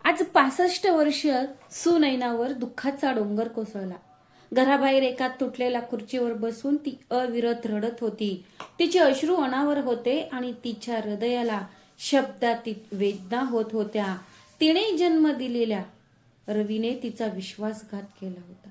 आज 65 वर्ष सुनैनावर दुःखाचा डोंगर कोसळला. घराबाहेर एका तुटलेल्या खुर्चीवर बसून ती अविरत रडत होती. तिचे अश्रू अनावर होते आणि तिच्या हृदयाला शब्दातीत वेदना होत होत्या. तिने जन्म दिलेल्या रवीने तिचा विश्वासघात केला होता.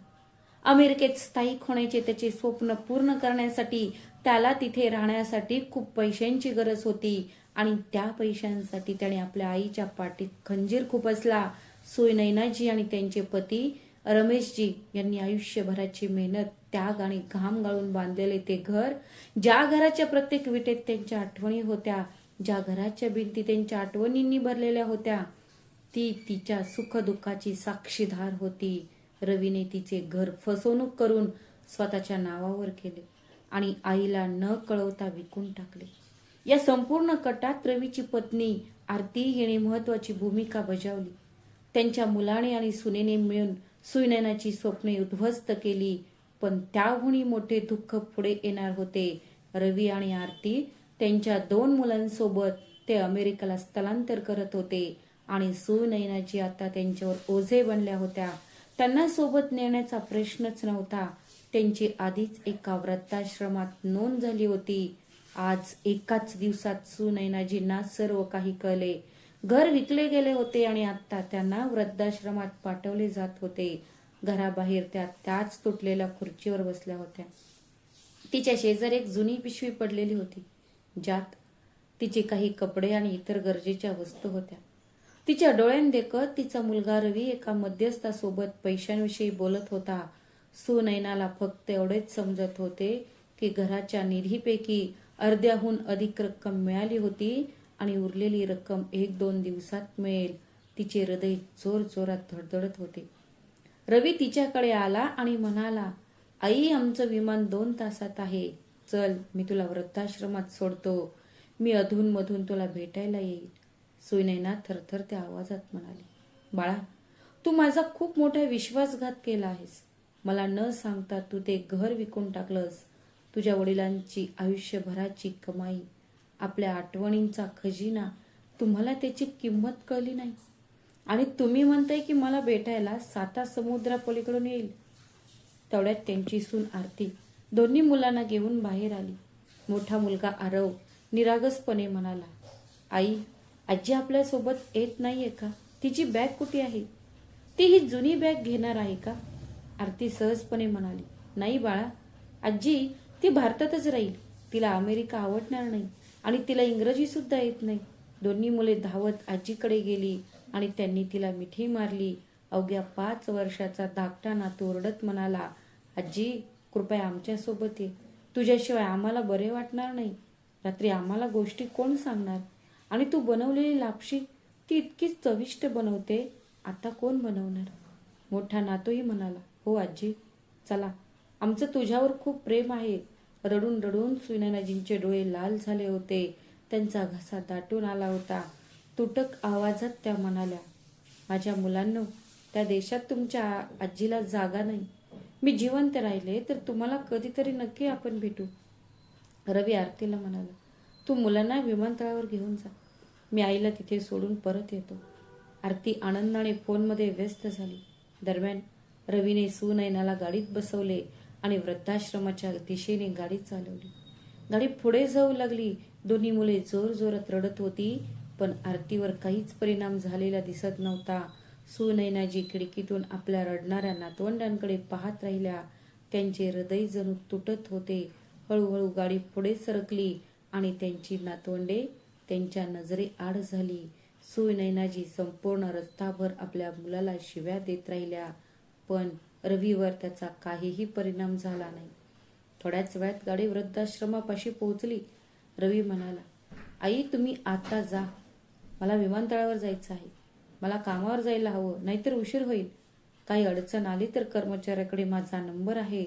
अमेरिकेत स्थायिक होण्याचे त्याचे स्वप्न पूर्ण करण्यासाठी त्याला तिथे राहण्यासाठी खूप पैशांची गरज होती आणि त्या पैशांसाठी त्याने आपल्या आईच्या पाठीत खंजीर खुपसला. सुनैनाजी आणि त्यांचे पती रमेशजी यांनी आयुष्यभराची मेहनत, त्याग आणि घाम गाळून बांधलेले ते घर, ज्या घराच्या प्रत्येक विटेत त्यांच्या आठवणी होत्या, ज्या घराच्या भिंती त्यांच्या आठवणींनी भरलेल्या होत्या, ती तिच्या सुखदुःखाची साक्षीदार होती. रवीने तिचे घर फसवणूक करून स्वतःच्या नावावर केले आणि आईला न कळवता विकून टाकले. या संपूर्ण कटात रवीची पत्नी आरती हिने महत्वाची भूमिका बजावली. त्यांच्या मुलाने आणि सुनेने मिळून सुनैनाची स्वप्ने उद्ध्वस्त केली. पण त्याहूनही मोठे दुःख पुढे येणार होते. रवी आणि आरती त्यांच्या 2 मुलांसोबत ते अमेरिकेला स्थलांतर करत होते आणि सुनैनाजी आता त्यांच्यावर ओझे बनल्या होत्या. त्यांना सोबत नेण्याचा प्रश्नच नव्हता. त्यांची आधीच एका वृद्धाश्रमात नोंद झाली होती. आज एकाच दिवसात सुनैनाजींना सर्व काही कळले. घर विकले गेले होते आणि आता त्यांना वृद्धाश्रमात पाठवले जात होते. घराबाहेर त्या त्याच तुटलेल्या खुर्चीवर बसल्या होत्या. तिच्या शेजारी एक जुनी पिशवी पडलेली होती, ज्यात तिचे काही कपडे आणि इतर गरजेच्या वस्तू होत्या. तिच्या डोळ्यांदेखत तिचा मुलगा रवी एका मध्यस्थासोबत पैशांविषयी बोलत होता. सुनैनाला फक्त एवढेच समजत होते की घराच्या निधीपैकी अर्ध्याहून अधिक रक्कम मिळाली होती आणि उरलेली रक्कम 1-2 दिवसात मिळेल. तिचे हृदय जोर जोरात धडधडत होते. रवी तिच्याकडे आला आणि म्हणाला, आई, आमचं विमान 2 तासात आहे. चल, मी तुला वृद्धाश्रमात सोडतो. मी अधूनमधून तुला भेटायला येईल. सुनैना थरथरत्या आवाजात म्हणाली, बाळा, तू माझा खूप मोठा विश्वासघात केला आहेस. मला न सांगता तू ते घर विकून टाकलंस. तुझ्या वडिलांची आयुष्यभराची कमाई, आपल्या आठवणींचा खजिना, तुम्हाला त्याची किंमत कळली नाही आणि तुम्ही म्हणताय की मला भेटायला 7 समुद्रापलीकडून येईल. तेवढ्यात त्यांची सून आरती दोन्ही मुलांना घेऊन बाहेर आली. मोठा मुलगा आरव निरागसपणे म्हणाला, आई, आजी आपल्या सोबत येत नाहीये का? तिची बॅग कुठे आहे? ती ही जुनी बॅग घेणार आहे का? आरती सहजपणे म्हणाली, नाही बाळा, आजी ती भारतातच राहील. तिला अमेरिका आवडणार नाही आणि तिला इंग्रजी सुद्धा येत नाही. दोन्ही मुले धावत आजीकडे गेली आणि त्यांनी तिला मिठी मारली. अवघ्या 5 वर्षाचा धाकटा नातू ओरडत म्हणाला, आजी, कृपया आमच्यासोबत ये. तुझ्याशिवाय आम्हाला बरे वाटणार नाही. रात्री आम्हाला गोष्टी कोण सांगणार? आणि तू बनवलेली लापशी ती इतकी चविष्ट बनवते, आता कोण बनवणार? मोठा नातूही म्हणाला, हो आजी, चला, आमचं तुझ्यावर खूप प्रेम आहे. रडून रडून सुनैनाजींचे डोळे लाल झाले होते. त्यांचा घसा दाटून आला होता. तुटक आवाजात त्या म्हणाल्या, माझ्या मुलांनो, त्या देशात तुमच्या आजीला जागा नाही. मी जिवंत राहिले तर तुम्हाला कधीतरी नक्की आपण भेटू. रवी आरतीला म्हणाला, तू मुलांना विमानतळावर घेऊन जा. मी आईला तिथे सोडून परत येतो. आरती आनंदाने फोनमध्ये व्यस्त झाली. दरम्यान रवीने सुनैनाला गाडीत बसवले आणि वृद्धाश्रमाच्या दिशेने गाडी चालवली. गाडी पुढे जाऊ लागली. दोन्ही मुले जोर जोरात रडत होती, पण आरतीवर काहीच परिणाम झालेला दिसत नव्हता. सुनैनाजी खिडकीतून आपल्या रडणाऱ्या नातवंडांकडे पाहत राहिल्या. त्यांचे हृदय जणू तुटत होते. हळूहळू गाडी पुढे सरकली आणि त्यांची नातवंडे त्यांच्या नजरे आड झाली. सुनैनाजी संपूर्ण रस्ताभर आपल्या मुलाला शिव्या देत राहिल्या, पण रवीवर त्याचा काहीही परिणाम झाला नाही. थोड्याच वेळात गाडी वृद्धाश्रमापाशी पोहोचली. रवी म्हणाला, आई, तुम्ही आता जा. मला विमानतळावर जायचं आहे. मला कामावर जायला हवं, नाहीतर उशीर होईल. काही अडचण आली तर कर्मचाऱ्याकडे माझा नंबर आहे.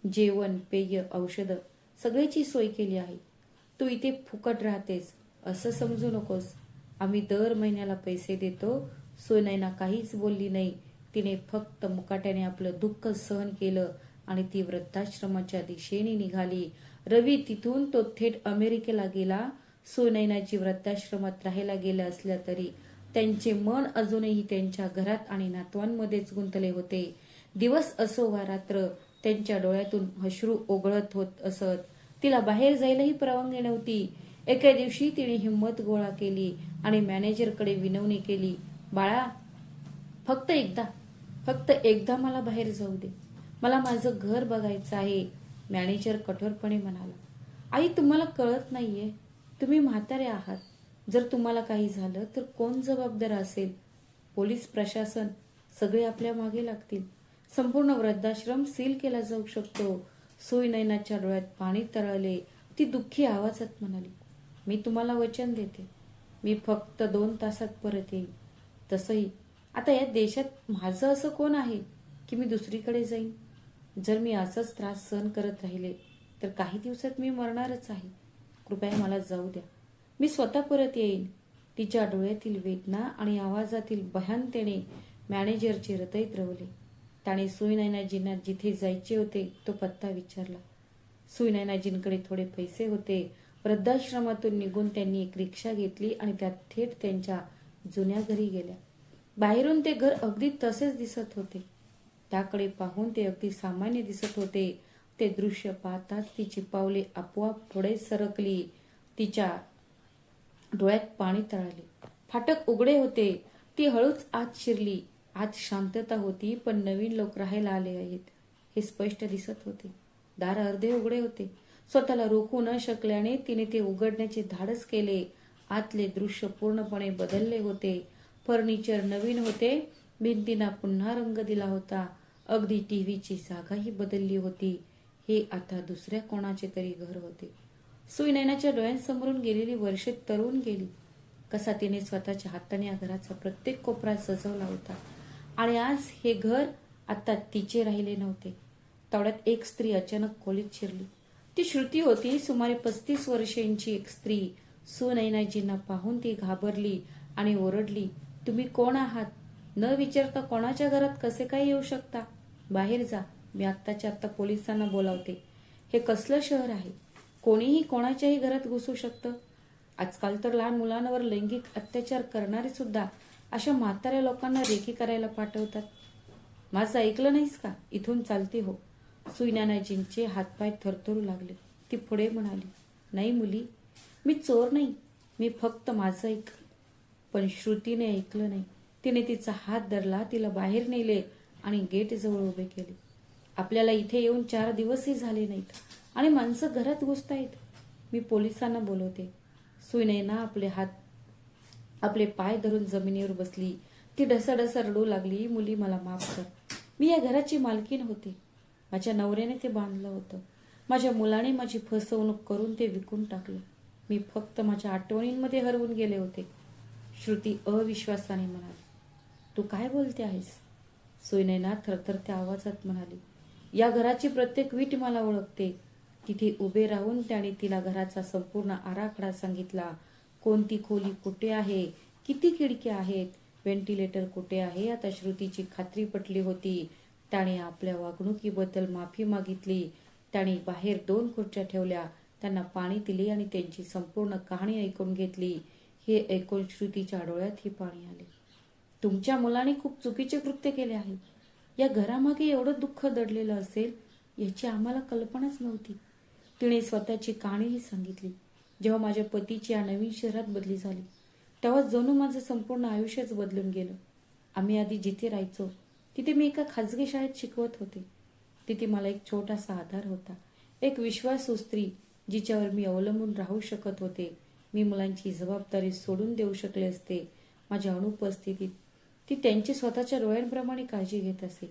जेवण, पेय, औषधं सगळ्याची सोय केली आहे. तू इथे फुकट राहतेस असं समजू नकोस. आम्ही दर महिन्याला पैसे देतो. सुनैना काहीच बोलली नाही. तिने फक्त मुकाट्याने आपलं दुःख सहन केलं आणि ती वृद्धाश्रमाच्या दिशेने निघाली. रवी तिथून तो थेट अमेरिकेला गेला. सुनैनाची वृद्धाश्रमात राहायला गेल्या असल्या तरी त्यांचे मन अजूनही त्यांच्या घरात आणि नातवांमध्येच गुंतले होते. दिवस असो वा रात्र त्यांच्या डोळ्यातून अश्रू ओघळत होत असत. तिला बाहेर जायलाही परवानगी नव्हती. एके दिवशी तिने हिंमत गोळा केली आणि मॅनेजरकडे विनवणी केली, बाळा, फक्त एकदा मला बाहेर जाऊ दे. मला माझं घर बघायचं आहे. मॅनेजर कठोरपणे म्हणाला, आई, तुम्हाला कळत नाहीये. तुम्ही म्हातारे आहात. जर तुम्हाला काही झालं तर कोण जबाबदार असेल? पोलीस प्रशासन सगळे आपल्या मागे लागतील. संपूर्ण वृद्धाश्रम सील केला जाऊ शकतो. सुनयनाच्या डोळ्यात पाणी तरळले. ती दुःखी आवाजात म्हणाली, मी तुम्हाला वचन देते. मी फक्त 2 तासात परत येईन. तसंही आता या देशात माझं असं कोण आहे की मी दुसरीकडे जाईन? जर मी असाच त्रास सहन करत राहिले तर काही दिवसात मी मरणारच आहे. कृपया मला जाऊ द्या. मी स्वतः परत येईन. तिच्या डोळ्यातील वेदना आणि आवाजातील भयानतेने मॅनेजरचे हृदय द्रवले. त्याने सुनयनाजींना जिथे जायचे होते तो पत्ता विचारला. सुनयनाजींकडे थोडे पैसे होते. वृद्धाश्रमातून निघून त्यांनी एक रिक्षा घेतली आणि त्यात थेट त्यांच्या जुन्या घरी गेल्या. बाहेरून ते घर अगदी तसेच दिसत होते. त्याकडे पाहून ते अगदी सामान्य दिसत होते. ते दृश्य पाहताच तिची पावले आपोआप पुढे सरकली. तिच्या डोळ्यात पाणी तळाले. फाटक उघडे होते. ती हळूच आत शिरली. आत शांतता होती, पण नवीन लोक राहायला आले आहेत हे स्पष्ट दिसत होते. दार अर्धे उघडे होते. स्वतःला रोखू न शकल्याने तिने ते उघडण्याचे धाडस केले. आतले दृश्य पूर्णपणे बदलले होते. फर्निचर नवीन होते. भिंतींना पुन्हा रंग दिला होता. अगदी टीव्हीची जागाही बदलली होती. हे आता दुसऱ्या कोणाचे तरी घर होते. सुनयनाच्या डोळ्यांसमोरून गेलेली वर्षे तरुण गेली. कसा तिने स्वतःच्या हाताने या घराचा प्रत्येक कोपरा सजवला होता. आणि आज हे घर आता तिचे राहिले नव्हते. तेवढ्यात एक स्त्री अचानक खोलीत शिरली. ती श्रुती होती. सुमारे 35 वर्षांची एक स्त्री. सुनयनाजींना पाहून ती घाबरली आणि ओरडली, तुम्ही कोण आहात? न विचारता कोणाच्या घरात कसे काय येऊ शकता? बाहेर जा. मी आत्ताच्या आत्ता पोलिसांना बोलावते. हे कसलं शहर आहे? कोणीही कोणाच्याही घरात घुसू शकतं. आजकाल तर लहान मुलांवर लैंगिक अत्याचार करणारे सुद्धा अशा म्हाताऱ्या लोकांना रेकी करायला पाठवतात. माझं ऐकलं नाहीस का? इथून चालती हो. सुनयनाजींचे हातपाय थरथरू लागले. ती पुढे म्हणाली, नाही मुली, मी चोर नाही. मी फक्त माझं ऐक. पण श्रुतीने ऐकलं नाही. तिने तिचा हात धरला, तिला बाहेर नेले आणि गेट जवळ उभे केले. आपल्याला इथे येऊन 4 दिवसही झाले नाहीत आणि माणसं घरात घुसतायत. मी पोलिसांना बोलवते. सुनयना आपले पाय धरून जमिनीवर बसली. ती ढसाढसा रडू लागली, मुली, मला माफ कर. मी या घराची मालकीण होते. माझ्या नवऱ्याने ते बांधलं होतं. माझ्या मुलाने माझी फसवणूक करून ते विकून टाकलं. मी फक्त माझ्या आठवणींमध्ये हरवून गेले होते. श्रुती अविश्वासाने म्हणाली, तू काय बोलते आहेस? सुनयना थरथरत्या आवाजात म्हणाली, या घराची प्रत्येक वीट मला ओळखते. तिथे उभे राहून त्याने तिला घराचा संपूर्ण आराखडा सांगितला. कोणती खोली कुठे आहे, किती खिडक्या आहेत, व्हेंटिलेटर कुठे आहे. आता श्रुतीची खात्री पटली होती. त्याने आपल्या वागणुकीबद्दल माफी मागितली. त्याने बाहेर 2 खुर्च्या ठेवल्या, त्यांना पाणी दिले आणि त्यांची संपूर्ण कहाणी ऐकून घेतली. हे ऐकून श्रुतीच्या डोळ्यातही पाणी आले. तुमच्या मुलाने खूप चुकीचे कृत्य केले आहे. या घरामागे एवढं दुःख दडलेलं असेल याची आम्हाला कल्पनाच नव्हती. तिने स्वतःची कहाणीही सांगितली. जेव्हा माझ्या पतीची या नवीन शहरात बदली झाली तेव्हा जणू माझं संपूर्ण आयुष्यच बदलून गेलं. आम्ही आधी जिथे राहायचो तिथे मी एका खाजगी शाळेत शिकवत होते. तिथे मला एक छोटासा आधार होता, एक विश्वासू स्त्री जिच्यावर मी अवलंबून राहू शकत होते. मी मुलांची जबाबदारी सोडून देऊ शकले असते. माझ्या अनुपस्थितीत ती त्यांची स्वतःच्या डोळ्यांप्रमाणे काळजी घेत असे.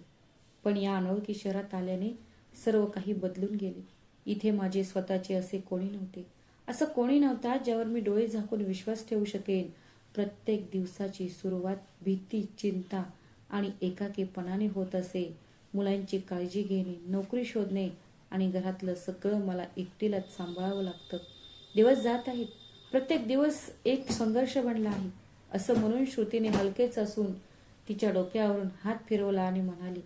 पण या अनोळखी शहरात आल्याने सर्व काही बदलून गेले. इथे माझे स्वतःचे असे कोणी नव्हते. असं कोणी नव्हता ज्यावर मी डोळे झाकून विश्वास ठेवू शकेन. प्रत्येक दिवसाची सुरुवात भीती, चिंता आणि एकाकीपणाने होत असे. मुलांची काळजी घेणे, नोकरी शोधणे आणि घरातलं सगळं मला एकटीलाच सांभाळावं लागतं. दिवस जात आहेत. प्रत्येक दिवस एक संघर्ष बनला आहे. असं म्हणून श्रुतीने हलकेच असून तिच्या डोक्यावरून हात फिरवला आणि म्हणाली,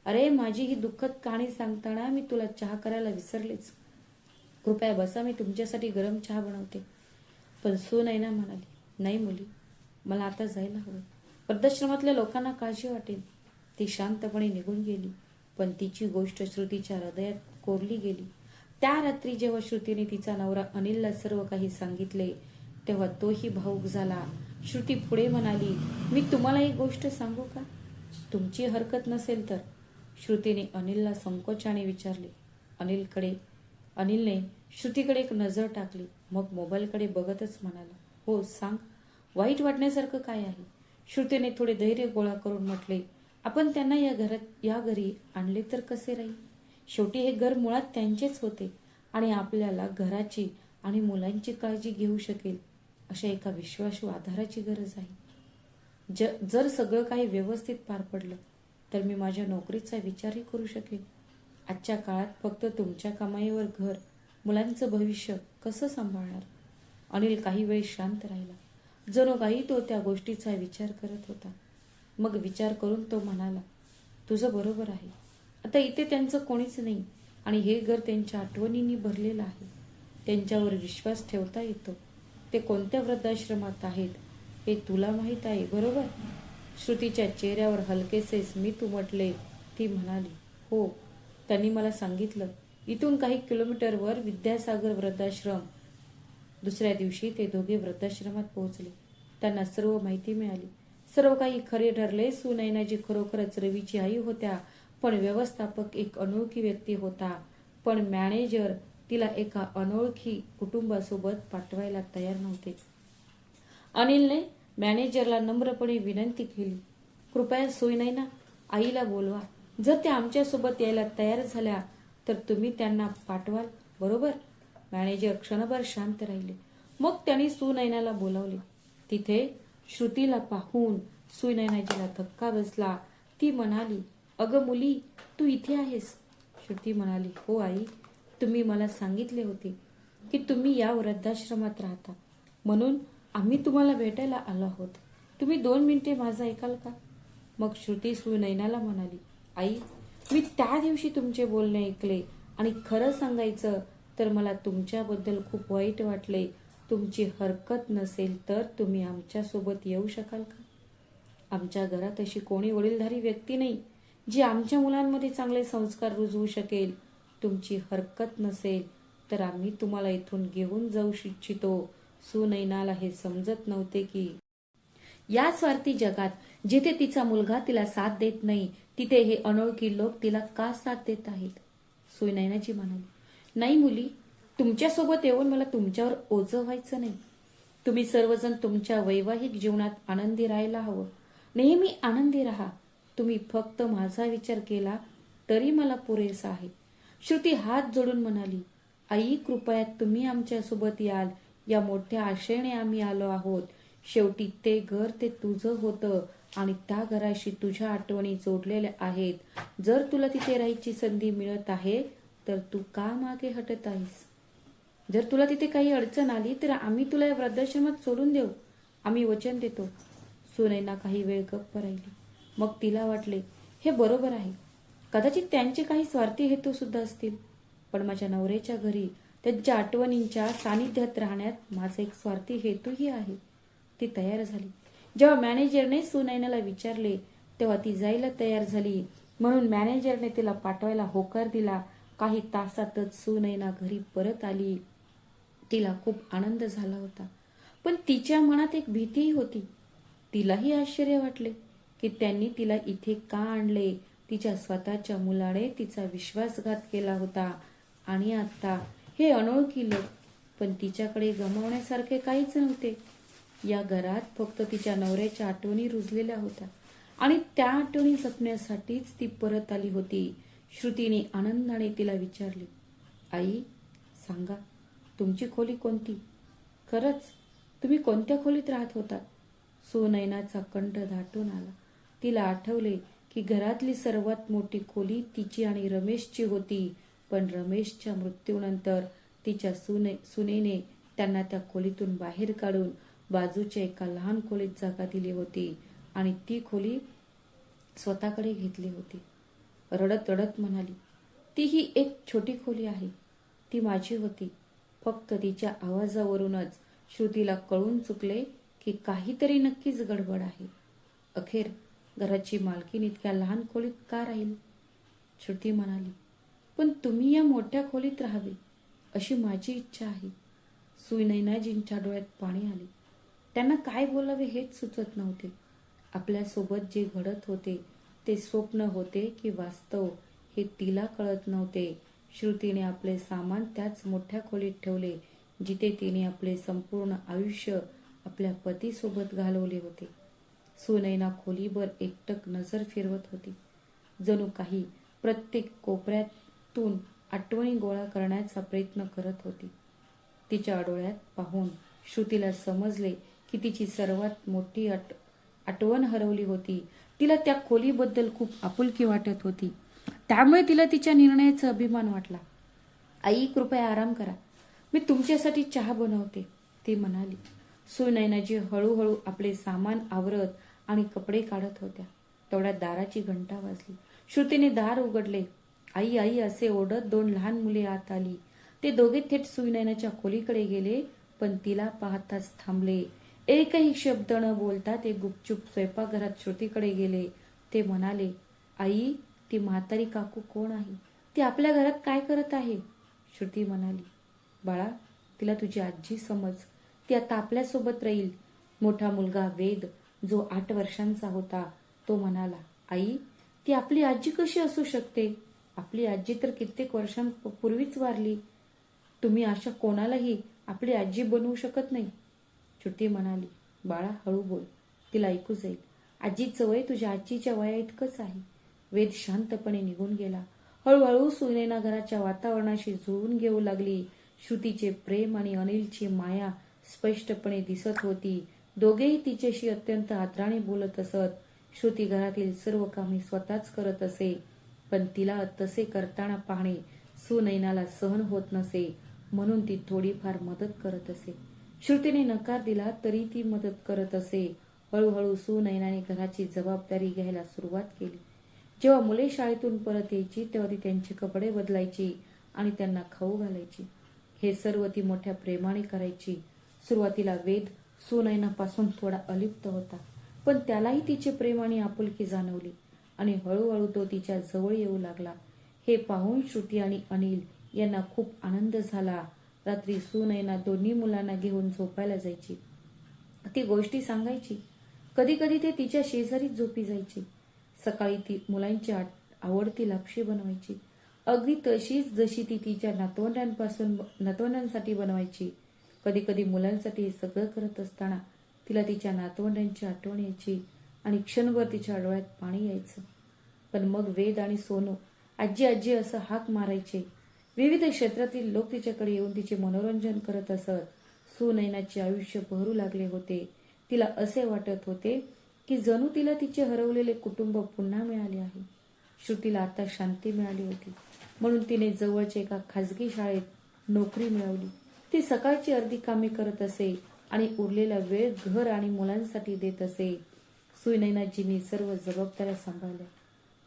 अरे, माझी ही दुःखद कहाणी सांगताना मी तुला चहा करायला विसरलेच. कृपया बसा, मी तुमच्यासाठी गरम चहा बनवते. पण सुनयना म्हणाली, नाही मुली, मला आता जायला हवं. वृद्धाश्रमातल्या लोकांना काळजी वाटेल. ती शांतपणे निघून गेली. पण तिची गोष्ट श्रुतीच्या हृदयात कोरली गेली. त्या रात्री जेव्हा श्रुतीने तिचा नवरा अनिलला सर्व काही सांगितले तेव्हा तोही भावूक झाला. श्रुती पुढे म्हणाली, मी तुम्हाला एक गोष्ट सांगू का? तुमची हरकत नसेल तर. श्रुतीने अनिलला संकोचाने विचारले. अनिलने श्रुतीकडे एक नजर टाकली. मग मोबाईलकडे बघतच म्हणाला, हो सांग. वाईट वाटण्यासारखं काय आहे? श्रुतीने थोडे धैर्य गोळा करून म्हटले, आपण त्यांना या घरी आणले तर कसे राहील? शेवटी हे घर मुळात त्यांचेच होते आणि आपल्याला घराची आणि मुलांची काळजी घेऊ शकेल अशा एका विश्वासू आधाराची गरज आहे. जर सगळं काही व्यवस्थित पार पडलं तर मी माझ्या नोकरीचा विचारही करू शकेन. आजच्या काळात फक्त तुमच्या कमाईवर घर, मुलांचं भविष्य कसं सांभाळणार? अनिल काही वेळ शांत राहिला. जणू काही तो त्या गोष्टीचा विचार करत होता. मग विचार करून तो म्हणाला, तुझं बरोबर आहे. आता इथे त्यांचं कोणीच नाही आणि हे घर त्यांच्या आठवणींनी भरलेलं आहे. त्यांच्यावर विश्वास ठेवता येतो. ते कोणत्या वृद्धाश्रमात आहेत हे तुला माहीत आहे, बरोबर? श्रुतीच्या चेहऱ्यावर हलकेसे स्मित उमटले. ती म्हणाली, हो, त्यांनी मला सांगितलं. इथून काही किलोमीटरवर विद्यासागर वृद्धाश्रम. दुसऱ्या दिवशी ते दोघे वृद्धाश्रमात पोहोचले. त्यांना सर्व माहिती मिळाली. सर्व काही खरे ठरले. सुनैनाजी खरोखरच रवीची आई होत्या, पण व्यवस्थापक एक अनोळखी व्यक्ती होता. पण मॅनेजर तिला एका अनोळखी कुटुंबासोबत पाठवायला तयार नव्हते. अनिलने मॅनेजरला नम्रपणे विनंती केली, कृपया सुनैना आईला बोलवा. जर त्या आमच्यासोबत यायला तयार झाल्या तर तुम्ही त्यांना पाठवाल, बरोबर? मॅनेजर क्षणभर शांत राहिले. मग त्यांनी सुनैनाला बोलावले. तिथे श्रुतीला पाहून सुनैनाजीला धक्का बसला. ती म्हणाली, अगं मुली, तू इथे आहेस? श्रुती म्हणाली, हो आई, तुम्ही मला सांगितले होते की तुम्ही या वृद्धाश्रमात राहता, म्हणून आम्ही तुम्हाला भेटायला आलो आहोत. तुम्ही 2 मिनिटे माझं ऐकाल का? मग श्रुती सुनैनाला म्हणाली, आई, मी त्या दिवशी तुमचे बोलणे ऐकले आणि खरं सांगायचं तर मला तुमच्याबद्दल खूप वाईट वाटले. तुमची हरकत नसेल तर तुम्ही आमच्यासोबत येऊ शकाल का? आमच्या घरात अशी कोणी वडीलधारी व्यक्ती नाही जी आमच्या मुलांमध्ये चांगले संस्कार रुजवू शकेल. तुमची हरकत नसेल तर आम्ही तुम्हाला इथून घेऊन जाऊ इच्छितो. सुनैनाला हे समजत नव्हते की या स्वार्थी जगात जिथे तिचा मुलगा तिला साथ देत नाही तिथे हे अनोळखी लोक तिला का साथ देत आहेत. सुनैनाजी म्हणाली, नाही मुली, तुमच्यासोबत येऊन मला तुमच्यावर ओझं व्हायचं नाही. तुम्ही सर्वजण तुमच्या वैवाहिक जीवनात आनंदी राहायला हवं. नेहमी आनंदी राहा. तुम्ही फक्त माझा विचार केला तरी मला पुरेसा आहे. श्रुती हात जोडून म्हणाली, आई, कृपया तुम्ही आमच्यासोबत याल. या मोठ्या आशेने आम्ही आलो आहोत. शेवटी ते घर ते तुझं होतं आणि त्या घराशी तुझ्या आठवणी जोडलेल्या आहेत. जर तुला तिथे राहायची संधी मिळत आहे तर तू का मागे हटत आहेस? जर तुला तिथे काही अडचण आली तर आम्ही तुला या वृद्धाश्रमात सोडून देऊ. आम्ही वचन देतो. सुनैना काही वेळ गप्प राहिली. मग तिला वाटले, हे बरोबर आहे. कदाचित त्यांचे काही स्वार्थी हेतू सुद्धा असतील, पण माझ्या नवऱ्याच्या घरी त्यांच्या आठवणींच्या सानिध्यात राहण्यात माझा एक स्वार्थी हेतूही आहे. ती तयार झाली. जेव्हा मॅनेजरने सुनैनाला विचारले तेव्हा ती जायला तयार झाली, म्हणून मॅनेजरने तिला पाठवायला होकार दिला. काही तासातच सुनैना घरी परत आली. तिला खूप आनंद झाला होता, पण तिच्या मनात एक भीतीही होती. तिलाही आश्चर्य वाटले की त्यांनी तिला इथे का आणले. तिच्या स्वतःच्या मुलाने तिचा विश्वासघात केला होता आणि आता हे अनोळखी लोक. पण तिच्याकडे गमावण्यासारखे काहीच नव्हते. या घरात फक्त तिच्या नवऱ्याच्या आठवणी रुजलेल्या होत्या आणि त्या आठवणी जपण्यासाठीच ती परत आली होती. श्रुतीने आनंदाने तिला विचारले, आई, सांगा, तुमची खोली कोणती? खरंच, तुम्ही कोणत्या खोलीत राहत होता? सुनैनाचा कंठ दाटून आला. तिला आठवले की घरातली सर्वात मोठी खोली तिची आणि रमेशची होती, पण रमेशच्या मृत्यूनंतर तिच्या सुनेने त्यांना त्या खोलीतून बाहेर काढून बाजूच्या एका लहान खोलीत जागा दिली होती आणि ती खोली स्वतःकडे घेतली होती. रडत रडत म्हणाली, ती ही एक छोटी खोली आहे. ती माझी होती. फक्त तिच्या आवाजावरूनच श्रुतीला कळून चुकले की काहीतरी नक्कीच गडबड आहे. अखेर घराची मालकीण इतक्या लहान खोलीत का राहील? श्रुती म्हणाली, पण तुम्ही या मोठ्या खोलीत राहावे अशी माझी इच्छा आहे. सुनैनाजींच्या डोळ्यात पाणी आले. त्यांना काय बोलावे हेच सुचत नव्हते. आपल्यासोबत जे घडत होते ते स्वप्न होते की वास्तव हे तिला कळत नव्हते. श्रुतीने आपले सामान त्याच मोठ्या खोलीत ठेवले जिथे तिने आपले संपूर्ण आयुष्य आपल्या पतीसोबत घालवले होते. सुनैना खोलीभर एकटक नजर फिरवत होती. जणू काही प्रत्येक कोपऱ्यातून आठवणी गोळा करण्याचा प्रयत्न करत होती. तिच्या डोळ्यात पाहून श्रुतीला समजले की तिची सर्वात मोठी आठवण हरवली होती. तिला त्या खोलीबद्दल खूप आपुलकी वाटत होती. त्यामुळे तिला तिच्या निर्णयाचा अभिमान वाटला. आई, कृपया आराम करा, मी तुमच्यासाठी चहा बनवते, ती म्हणाली. सुनैनाजी हळूहळू आपले सामान आवरत आणि कपडे काढत होत्या. तेवढ्यात दाराची घंटा वाजली. श्रुतीने दार उघडले. आई आई असे ओरडत 2 लहान मुले आत आली. ते दोघे थेट सुनैनाच्या खोलीकडे गेले, पण तिला पाहताच थांबले. एकही शब्द न बोलता ते गुपचूप स्वयंपाकघरात श्रुतीकडे गेले. ते म्हणाले, आई, ती म्हातारी काकू कोण आहे? ती आपल्या घरात काय करत आहे? श्रुती म्हणाली, बाळा, तिला तुझी आजी समज. ती आता आपल्यासोबत राहील. मोठा मुलगा वेद, जो 8 वर्षांचा होता, तो म्हणाला, आई, ती आपली आजी कशी असू शकते? आपली आजी तर कित्येक वर्षांपूर्वीच वारली. तुम्ही अशा कोणालाही आपली आजी बनवू शकत नाही. श्रुती म्हणाली, बाळा, हळू बोल, तिला ऐकू जाईल. आजीचं वय तुझ्या आजीच्या वया इतकंच आहे. वेद शांतपणे निघून गेला. हळूहळू सुनैना घराच्या वातावरणाशी जुळवून घेऊ लागली. श्रुतीचे प्रेम आणि अनिलची माया स्पष्टपणे दिसत होती. दोघेही तिच्याशी अत्यंत आदराने बोलत असत. श्रुती घरातील सर्व कामे स्वतःच करत असे, पण तिला तसे करताना पाहणे सुनैनाला सहन होत नसे, म्हणून ती थोडीफार मदत करत असे. श्रुतीने नकार दिला तरी ती मदत करत असे. हळूहळू सुनैनाने घराची जबाबदारी घ्यायला सुरुवात केली. जेव्हा मुले शाळेतून परत यायची तेव्हा ती त्यांचे कपडे बदलायची आणि त्यांना खाऊ घालायची. हे सर्व ती मोठ्या प्रेमाने करायची. सुरुवातीला वेद सुनैनापासून थोडा अलिप्त होता, पण त्यालाही तिचे प्रेम आणि आपुलकी जाणवली आणि हळूहळू तो तिच्या जवळ येऊ लागला. हे पाहून श्रुती आणि अनिल यांना खूप आनंद झाला. रात्री सुनैना दोन्ही मुलांना घेऊन झोपायला जायची. ती गोष्टी सांगायची. कधी कधी ते तिच्या शेजारीच झोपी जायची. सकाळी ती मुलांची आवडती लापशी बनवायची, अगदी तशीच जशी ती तिच्या नातवंडांसाठी बनवायची. कधी कधी मुलांसाठी हे सगळं करत असताना तिला तिच्या नातवंडांची आठवण यायची आणि क्षणभर तिच्या डोळ्यात पाणी यायचं. पण मग वेद आणि सोनू आजी आजी असं हाक मारायचे. विविध क्षेत्रातील लोक तिच्याकडे येऊन तिचे मनोरंजन करत असत. सुनैनाचे आयुष्य बहरू लागले होते. तिला असे वाटत होते की जणू तिला तिचे हरवलेले कुटुंब पुन्हा मिळाले आहे. श्रुतीला आता शांती मिळाली होती, म्हणून तिने जवळच्या एका खाजगी शाळेत नोकरी मिळवली. ती सकाळची अर्धी कामे करत असे आणि उरलेला वेळ घर आणि मुलांसाठी देत असे. सुनैनाजींनी सर्व जबाबदाऱ्या सांभाळल्या.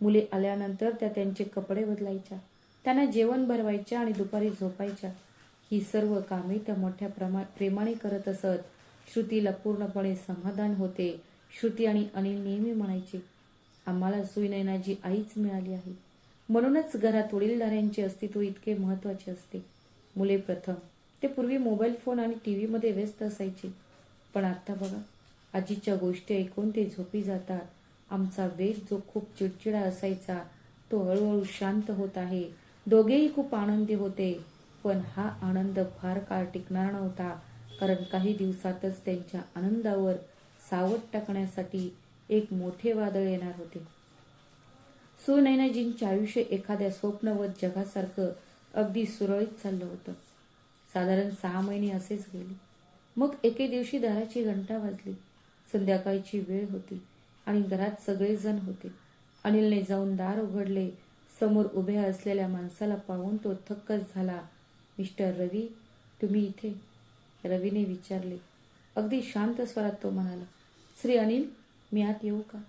मुले आल्यानंतर त्या त्यांचे कपडे बदलायच्या, त्यांना जेवण भरवायच्या आणि दुपारी झोपायच्या. ही सर्व कामे त्या मोठ्या प्रेमाने करत असत. श्रुतीला पूर्णपणे समाधान होते. श्रुती आणि अनिल नेहमी म्हणायचे, आम्हाला सुनैनाजी आईच मिळाली आहे. म्हणूनच घरात वडीलधाऱ्यांचे अस्तित्व इतके महत्वाचे असते. मुले प्रथम. ते पूर्वी मोबाईल फोन आणि टीव्ही मध्ये व्यस्त असायचे, पण आता बघा, आजीच्या गोष्टी ऐकून ते झोपी जातात. आमचा वेद जो खूप चिडचिडा असायचा तो हळूहळू शांत होत आहे. दोघेही खूप आनंदी होते, पण हा आनंद फार काळ टिकणार नव्हता, कारण काही दिवसातच त्यांच्या आनंदावर सावट टाकण्यासाठी एक मोठे वादळ येणार होते. सुनैनाजींचे आयुष्य एखाद्या स्वप्नवत जगासारखं अगदी सुरळीत चाललं होतं. साधारण 6 महिने असेच गेले. मग एके दिवशी दाराची घंटा वाजली. संध्याकाळची वेळ होती आणि घरात सगळेजण होते. अनिलने जाऊन दार उघडले. समोर उभ्या असलेल्या माणसाला पाहून तो थक्कच झाला. मिस्टर रवी, तुम्ही इथे? रवीने विचारले. अगदी शांत स्वरात तो म्हणाला, श्री अनिल, मी आत येऊ का?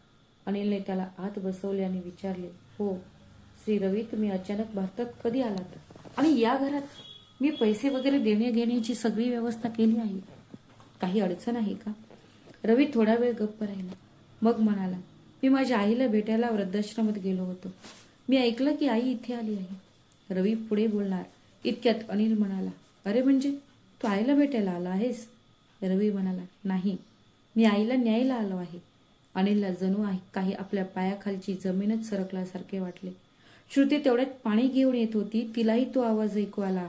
अनिलने त्याला आत बसवले आणि विचारले, हो. श्री रवी, तुम्ही अचानक भारतात कधी आलात? आणि या घरात? मी पैसे वगैरे देणे घेण्याची सगळी व्यवस्था केली आहे. काही अडचण आहे का? रवी थोडा वेळ गप्प राहिला. मग म्हणाला, मी माझ्या आईला भेटायला वृद्धाश्रमात गेलो होतो. मी ऐकलं की आई इथे आली आहे. रवी पुढे बोलणार इतक्यात अनिल म्हणाला, अरे म्हणजे तू आईला भेटायला आला आहेस? रवी म्हणाला, नाही, मी आईला न्यायला आलो आहे. अनिलला जणू काही आपल्या पायाखालची जमीनच सरकल्यासारखे वाटले. श्रुती तेवढ्यात पाणी घेऊन येत होती. तिलाही तो आवाज ऐकू आला.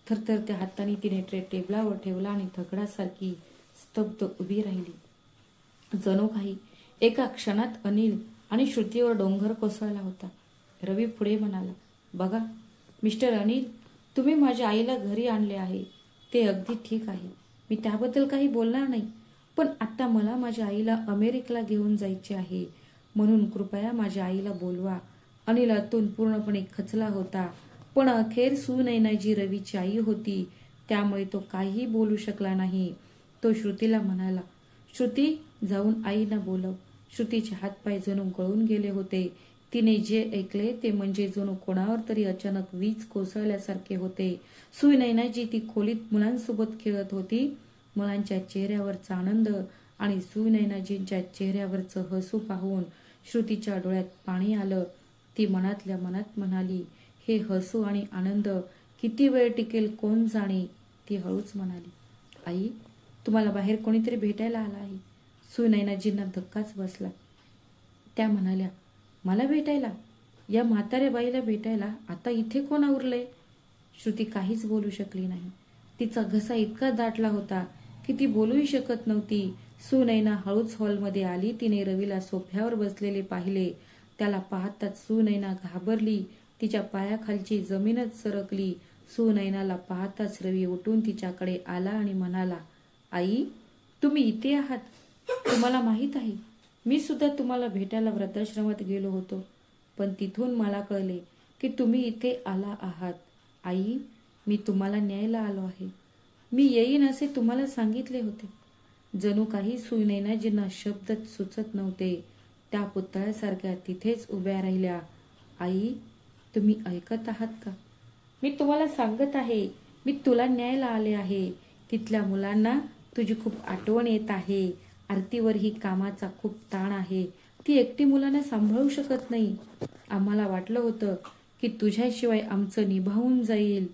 थरथरत्या हाताने तिने ट्रे टेबलावर ठेवला आणि दगडासारखी स्तब्ध उभी राहिली. जणू काही एका क्षणात अनिल आणि श्रुतीवर डोंगर कोसळला होता. रवी पुढे म्हणाला, बघा मिस्टर अनिल, तुम्ही माझ्या आईला घरी आणले आहे ते अगदी ठीक आहे. मी त्याबद्दल काही बोलणार नाही. पण आता मला माझ्या आईला अमेरिकेला घेऊन जायचे आहे. म्हणून कृपया माझ्या आईला बोलवा. अनिल आतून पूर्णपणे खचला होता. पण अखेर सुनैना जी रवीची आई होती त्यामुळे तो काहीही बोलू शकला नाही. तो श्रुतीला म्हणाला, श्रुती, जाऊन आईना बोलव. श्रुतीचे हातपाय जणू गळून गेले होते. तिने जे ऐकले ते म्हणजे जणू कोणावर तरी अचानक वीज कोसळल्यासारखे होते. सुनैनाजी ती खोलीत मुलांसोबत खेळत होती. मुलांच्या चेहऱ्यावरचा आनंद आणि सुनैनाजींच्या चेहऱ्यावरचं हसू पाहून श्रुतीच्या डोळ्यात पाणी आलं. ती मनातल्या मनात म्हणाली, हे हसू आणि आनंद किती वेळ टिकेल कोण जाणे. ती हळूच म्हणाली, आई, तुम्हाला बाहेर कोणीतरी भेटायला आला आहे. सुनैनाजींना धक्काच बसला. त्या म्हणाल्या, मला भेटायला? या म्हाताऱ्या बाईला भेटायला? आता इथे कोण आवरलंय? श्रुती काहीच बोलू शकली नाही. तिचा घसा इतका दाटला होता की ती बोलूही शकत नव्हती. सुनैना हळूच हॉलमध्ये आली. तिने रवीला सोफ्यावर बसलेले पाहिले. त्याला पाहताच सुनैना घाबरली. तिच्या पायाखालची जमीनच सरकली. सुनैनाला पाहताच रवी उठून तिच्याकडे आला आणि म्हणाला, आई, तुम्ही इथे आहात? तुम्हाला माहीत आहे, मी सुद्धा तुम्हाला भेटायला वृद्धाश्रमात गेलो होतो. पण तिथून मला कळले की तुम्ही इथे आला आहात. आई, मी तुम्हाला न्यायला आलो आहे. मी येईन असे तुम्हाला सांगितले होते. जणू काही सुनैनाजींना शब्दच सुचत नव्हते. त्या पुतळ्यासारख्या तिथेच उभ्या राहिल्या. आई, तुम्ही ऐकत आहात का? मी तुम्हाला सांगत आहे, मी तुला न्यायला आले आहे. तिथल्या मुलांना तुझी खूप आठवण येत आहे. आरतीवर ही कामाचा खूप ताण आहे. ती एकटी मुलांना सांभाळू शकत नाही. आम्हाला वाटलं होतं की तुझ्याशिवाय आमचं निभावून जाईल,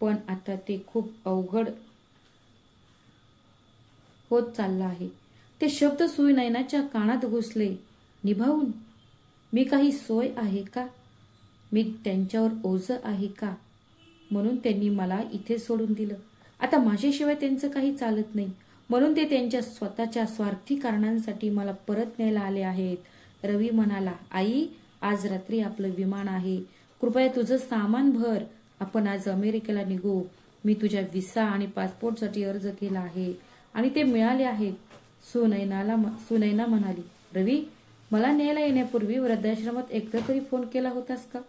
पण आता ते खूप अवघड होत चाललं आहे. ते शब्द सुनैनाच्या कानात घुसले. निभावून? मी काही सोय आहे का? मी त्यांच्यावर ओझं आहे का? म्हणून त्यांनी मला इथे सोडून दिलं. आता माझ्याशिवाय त्यांचं काही चालत नाही. म्हणून ते त्यांच्या स्वतःच्या स्वार्थी कारणांसाठी मला परत न्यायला आले आहेत. रवी म्हणाला, आई, आज रात्री आपलं विमान आहे. कृपया तुझं सामान भर. आपण आज अमेरिकेला निघू. मी तुझ्या व्हिसा आणि पासपोर्टसाठी अर्ज केला आहे आणि ते मिळाले आहेत. सुनैना म्हणाली, रवी, मला न्यायला येण्यापूर्वी वृद्धाश्रमात एकदा तरी फोन केला होतास का?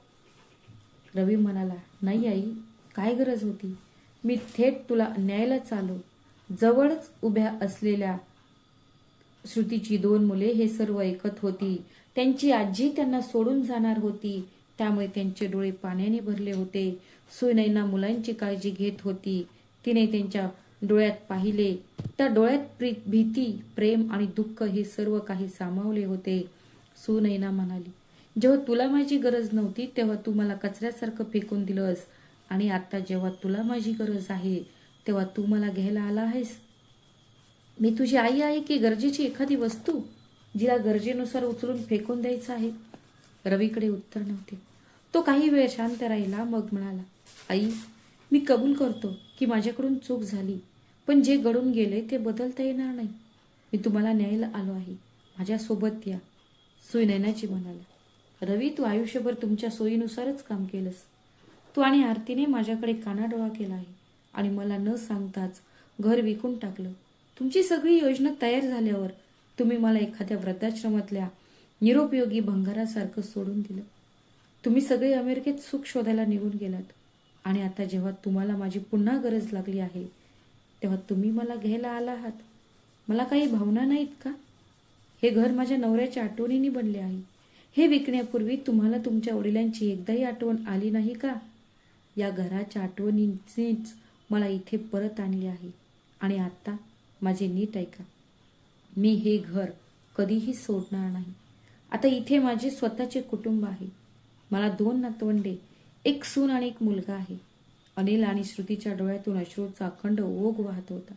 रवी म्हणाला, नाही आई, काय गरज होती? मी थेट तुला न्यायलाच आलो. जवळच उभ्या असलेल्या श्रुतीची 2 मुले हे सर्व ऐकत होती. त्यांची आजी त्यांना सोडून जाणार होती, त्यामुळे त्यांचे डोळे पाण्याने भरले होते. सुनैना मुलांची काळजी घेत होती. तिने त्यांच्या डोळ्यात पाहिले. त्या डोळ्यात भीती, प्रेम आणि दुःख हे सर्व काही सामावले होते. सुनैना म्हणाली, जेव्हा तुला माझी गरज नव्हती तेव्हा तू मला कचऱ्यासारखं फेकून दिलंस, आणि आता जेव्हा तुला माझी गरज आहे तेव्हा तू मला घ्यायला आला आहेस. मी तुझी आई आहे की गरजेची एखादी वस्तू जिला गरजेनुसार उचलून फेकून द्यायचं आहे? रवीकडे उत्तर नव्हते. तो काही वेळ शांत राहिला. मग म्हणाला, आई, मी कबूल करतो की माझ्याकडून चूक झाली, पण जे घडून गेले ते बदलता येणार नाही. मी तुम्हाला न्यायला आलो आहे. माझ्यासोबत या. सुनैनाजी म्हणाला, रवी, तू आयुष्यभर तुमच्या सोयीनुसारच काम केलंस. तू आणि आरतीने माझ्याकडे कानाडोळा केला आहे आणि मला न सांगताच घर विकून टाकलं. तुमची सगळी योजना तयार झाल्यावर तुम्ही मला एखाद्या वृद्धाश्रमातल्या निरुपयोगी भंगारासारखं सोडून दिलं. तुम्ही सगळे अमेरिकेत सुख शोधायला निघून गेलात, आणि आता जेव्हा तुम्हाला माझी पुन्हा गरज लागली आहे तेव्हा तुम्ही मला घ्यायला आला आहात. मला काही भावना नाहीत का? हे घर माझ्या नवऱ्याच्या आठवणीने बनले आहे. हे विकण्यापूर्वी तुम्हाला तुमच्या वडिलांची एकदाही आठवण आली नाही का? या घराच्या आठवणींनीच मला इथे परत आणले आहे. आणि आता माझे नीट ऐका. मी हे घर कधीही सोडणार नाही. आता इथे माझे स्वतःचे कुटुंब आहे. मला 2 नातवंडे, एक सून आणि एक मुलगा आहे. अनिल आणि श्रुतीच्या डोळ्यातून अश्रूचा अखंड ओघ वाहत होता.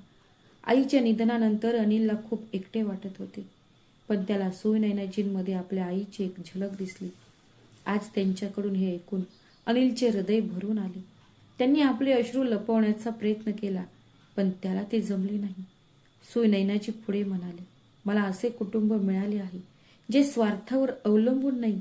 आईच्या निधनानंतर अनिलला खूप एकटे वाटत होते, पण त्याला सुनैनाजींमध्ये आपल्या आईची एक झलक दिसली. आज त्यांच्याकडून हे ऐकून अनिलचे हृदय भरून आले. त्यांनी आपले अश्रू लपवण्याचा प्रयत्न केला, पण त्याला ते जमले नाही. सुनैनाजी पुढे म्हणाले, मला असे कुटुंब मिळाले आहे जे स्वार्थावर अवलंबून नाही.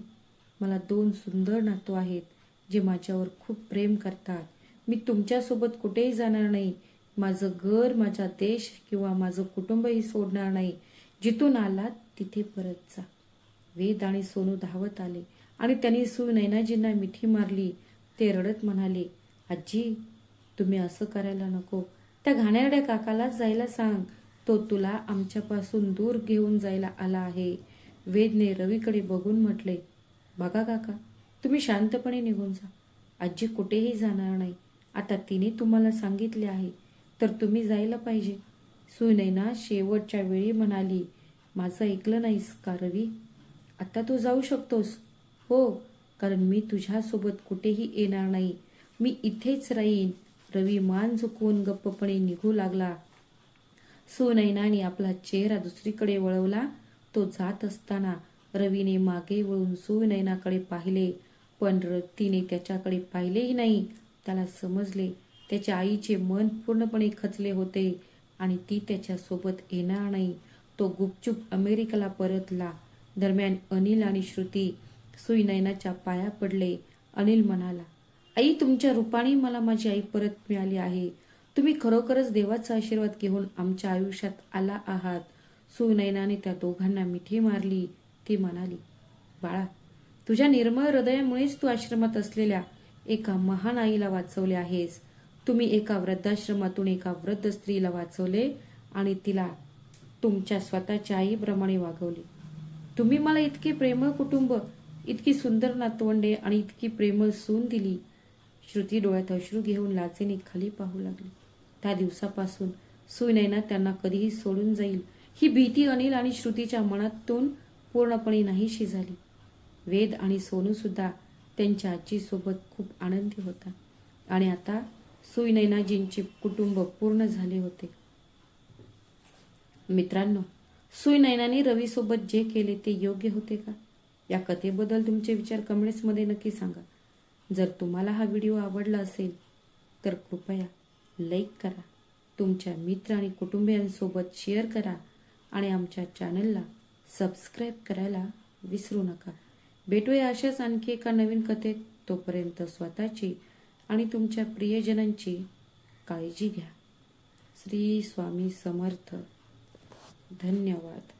मला 2 सुंदर नातू आहेत जे माझ्यावर खूप प्रेम करतात. मी तुमच्यासोबत कुठेही जाणार नाही. माझं घर, माझा देश किंवा माझं कुटुंबही सोडणार नाही. जिथून आलात तिथे परत जा. वेद आणि सोनू धावत आले आणि त्यांनी सुनैनाजींना मिठी मारली. ते रडत म्हणाले, आजी, तुम्ही असं करायला नको. त्या घाणेरड्या काकालाच जायला सांग. तो तुला आमच्यापासून दूर घेऊन जायला आला आहे. वेदने रवीकडे बघून म्हटले, बघा काका, तुम्ही शांतपणे निघून जा. आजी कुठेही जाणार नाही. आता तिने तुम्हाला सांगितले आहे तर तुम्ही जायला पाहिजे. सुनैना शेवटच्या वेळी म्हणाली, माझं ऐकलं नाहीस का रवी? आता तू जाऊ शकतोस. हो, कारण मी तुझ्यासोबत कुठेही येणार नाही. मी इथेच राहीन. रवी मान झुकवून गप्पपणे निघू लागला. सुनैनाने आपला चेहरा दुसरीकडे वळवला. तो जात असताना रवीने मागे वळून सुनैनाकडे पाहिले, पण तिने त्याच्याकडे पाहिलेही नाही. त्याला समजले त्याच्या आईचे मन पूर्णपणे खचले होते आणि ती त्याच्यासोबत येणार नाही. तो गुपचूप अमेरिकेला परतला. दरम्यान अनिल आणि श्रुती सुनैनाच्या पाया पडले. अनिल म्हणाला, आई, तुमच्या रूपाने मला माझी आई परत मिळाली आहे. तुम्ही खरोखरच देवाचा आशीर्वाद घेऊन आमच्या आयुष्यात आला आहात. सुनैनाने त्या दोघांना मिठी मारली. ती म्हणाली, बाळा, तुझ्या निर्मळ हृदयामुळेच तू आश्रमात असलेल्या एका महान आईला वाचवले आहेस. तुम्ही एका वृद्धाश्रमातून एका वृद्ध स्त्रीला वाचवले आणि तिला तुमच्या स्वतःच्या आईप्रमाणे वागवले. तुम्ही मला इतके प्रेमळ कुटुंब, इतकी सुंदर नातवंडे आणि इतकी प्रेमळ सून दिली. श्रुती डोळ्यात अश्रू घेऊन लाजेने खाली पाहू लागली. त्या दिवसापासून सुनैना त्यांना कधीही सोडून जाईल ही भीती अनिल आणि श्रुतीच्या मनातून पूर्णपणे नाहीशी झाली. वेद आणि सोनू सुद्धा त्यांच्या आजीसोबत खूप आनंदी होता आणि आता सुनैनाजींचे कुटुंब पूर्ण झाले होते. मित्रांनो, सुनैनाने रवीसोबत जे केले ते योग्य होते का? या कथेबद्दल तुमचे विचार कमेंट्समध्ये नक्की सांगा. जर तुम्हाला हा व्हिडिओ आवडला असेल तर कृपया लाईक करा, तुमच्या मित्र आणि कुटुंबियांसोबत शेअर करा आणि आमच्या चॅनलला सबस्क्राईब करायला विसरू नका. भेटूया अशाच आणखी एका नवीन कथेत. तोपर्यंत स्वतःची आणि तुमच्या प्रियजनांची काळजी घ्या. श्री स्वामी समर्थ. धन्यवाद.